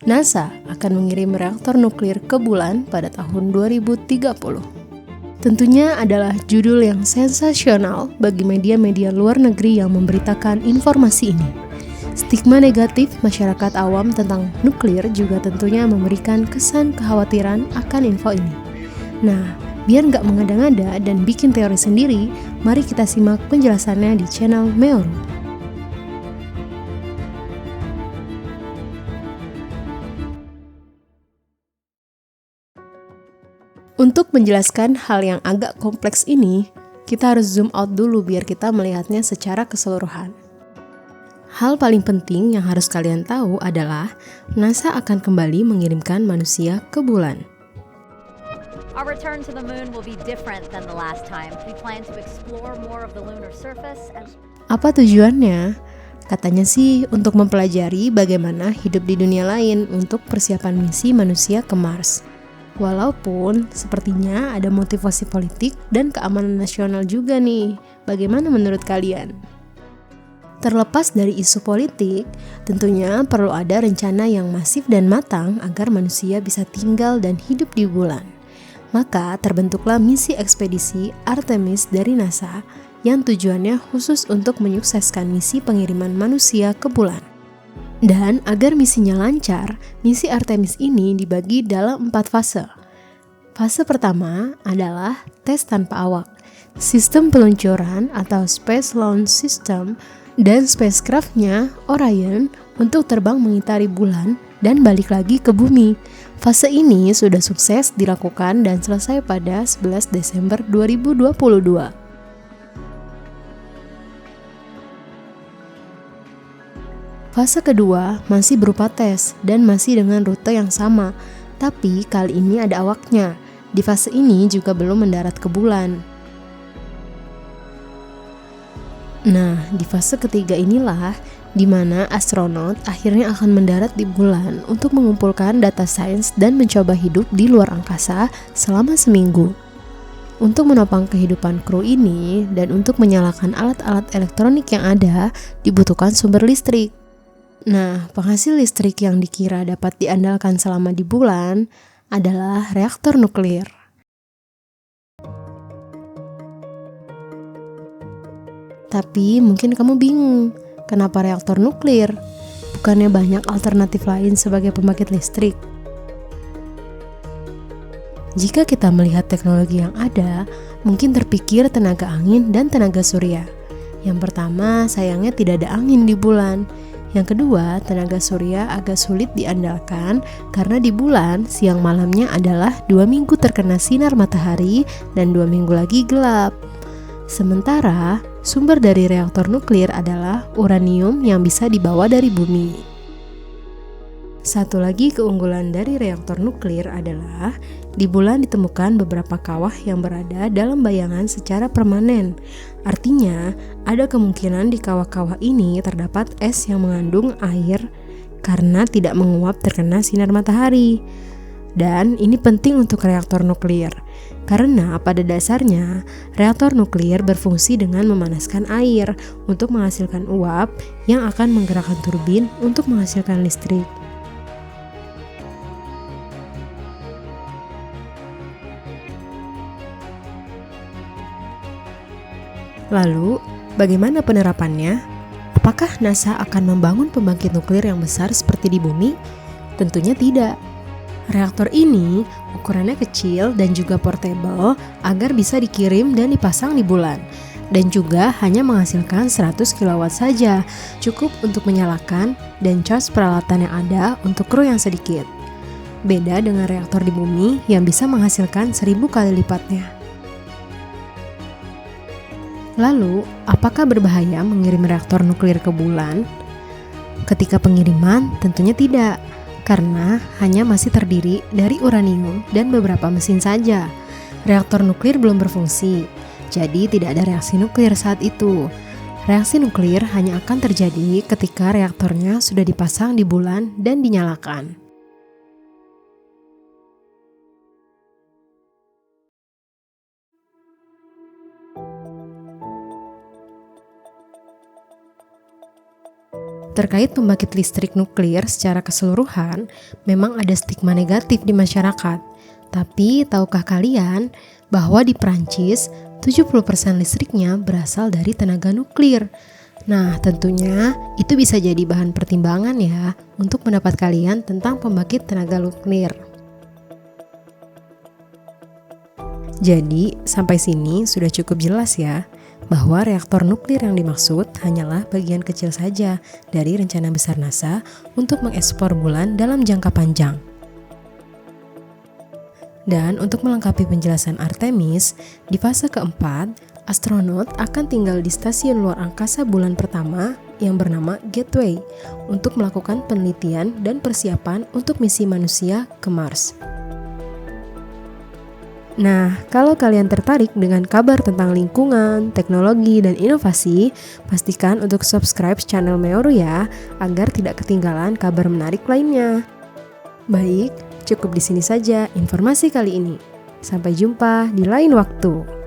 NASA akan mengirim reaktor nuklir ke bulan pada tahun 2030. Tentunya adalah judul yang sensasional bagi media-media luar negeri yang memberitakan informasi ini. Stigma negatif masyarakat awam tentang nuklir juga tentunya memberikan kesan kekhawatiran akan info ini. Nah, biar nggak mengada-ngada dan bikin teori sendiri, mari kita simak penjelasannya di channel Meoru. Untuk menjelaskan hal yang agak kompleks ini, kita harus zoom out dulu biar kita melihatnya secara keseluruhan. Hal paling penting yang harus kalian tahu adalah NASA akan kembali mengirimkan manusia ke bulan. Our return to the moon will be different than the last time. We plan to explore more of the lunar surface and... Apa tujuannya? Katanya sih untuk mempelajari bagaimana hidup di dunia lain untuk persiapan misi manusia ke Mars. Walaupun sepertinya ada motivasi politik dan keamanan nasional juga nih. Bagaimana menurut kalian? Terlepas dari isu politik, tentunya perlu ada rencana yang masif dan matang agar manusia bisa tinggal dan hidup di bulan. Maka terbentuklah misi ekspedisi Artemis dari NASA yang tujuannya khusus untuk menyukseskan misi pengiriman manusia ke bulan. Dan agar misinya lancar, misi Artemis ini dibagi dalam 4 fase. Fase pertama adalah tes tanpa awak, sistem peluncuran atau Space Launch System, dan spacecraft-nya Orion untuk terbang mengitari bulan dan balik lagi ke bumi. Fase ini sudah sukses dilakukan dan selesai pada 11 Desember 2022. Fase kedua masih berupa tes dan masih dengan rute yang sama, tapi kali ini ada awaknya. Di fase ini juga belum mendarat ke bulan. Nah, di fase ketiga inilah di mana astronot akhirnya akan mendarat di bulan untuk mengumpulkan data sains dan mencoba hidup di luar angkasa selama seminggu. Untuk menopang kehidupan kru ini dan untuk menyalakan alat-alat elektronik yang ada, dibutuhkan sumber listrik. Nah, penghasil listrik yang dikira dapat diandalkan selama di bulan adalah reaktor nuklir. Tapi mungkin kamu bingung, kenapa reaktor nuklir? Bukannya banyak alternatif lain sebagai pembangkit listrik? Jika kita melihat teknologi yang ada, mungkin terpikir tenaga angin dan tenaga surya. Yang pertama, sayangnya tidak ada angin di bulan. Yang kedua, tenaga surya agak sulit diandalkan karena di bulan siang malamnya adalah 2 minggu terkena sinar matahari dan 2 minggu lagi gelap. Sementara, sumber dari reaktor nuklir adalah uranium yang bisa dibawa dari bumi. Satu lagi keunggulan dari reaktor nuklir adalah di bulan ditemukan beberapa kawah yang berada dalam bayangan secara permanen. Artinya, ada kemungkinan di kawah-kawah ini terdapat es yang mengandung air karena tidak menguap terkena sinar matahari. Dan ini penting untuk reaktor nuklir, karena pada dasarnya reaktor nuklir berfungsi dengan memanaskan air untuk menghasilkan uap yang akan menggerakkan turbin untuk menghasilkan listrik. Lalu, bagaimana penerapannya? Apakah NASA akan membangun pembangkit nuklir yang besar seperti di bumi? Tentunya tidak. Reaktor ini ukurannya kecil dan juga portable agar bisa dikirim dan dipasang di bulan. Dan juga hanya menghasilkan 100 kW saja, cukup untuk menyalakan dan charge peralatan yang ada untuk kru yang sedikit. Beda dengan reaktor di bumi yang bisa menghasilkan 1000 kali lipatnya. Lalu, apakah berbahaya mengirim reaktor nuklir ke bulan? Ketika pengiriman, tentunya tidak, karena hanya masih terdiri dari uranium dan beberapa mesin saja. Reaktor nuklir belum berfungsi, jadi tidak ada reaksi nuklir saat itu. Reaksi nuklir hanya akan terjadi ketika reaktornya sudah dipasang di bulan dan dinyalakan. Terkait pembangkit listrik nuklir secara keseluruhan, memang ada stigma negatif di masyarakat. Tapi tahukah kalian bahwa di Prancis 70% listriknya berasal dari tenaga nuklir? Nah, tentunya itu bisa jadi bahan pertimbangan ya untuk pendapat kalian tentang pembangkit tenaga nuklir. Jadi, sampai sini sudah cukup jelas ya bahwa reaktor nuklir yang dimaksud hanyalah bagian kecil saja dari rencana besar NASA untuk mengekspor bulan dalam jangka panjang. Dan untuk melengkapi penjelasan Artemis, di fase keempat, astronot akan tinggal di stasiun luar angkasa bulan pertama yang bernama Gateway untuk melakukan penelitian dan persiapan untuk misi manusia ke Mars. Nah, kalau kalian tertarik dengan kabar tentang lingkungan, teknologi, dan inovasi, pastikan untuk subscribe channel Meoru ya, agar tidak ketinggalan kabar menarik lainnya. Baik, cukup di sini saja informasi kali ini. Sampai jumpa di lain waktu.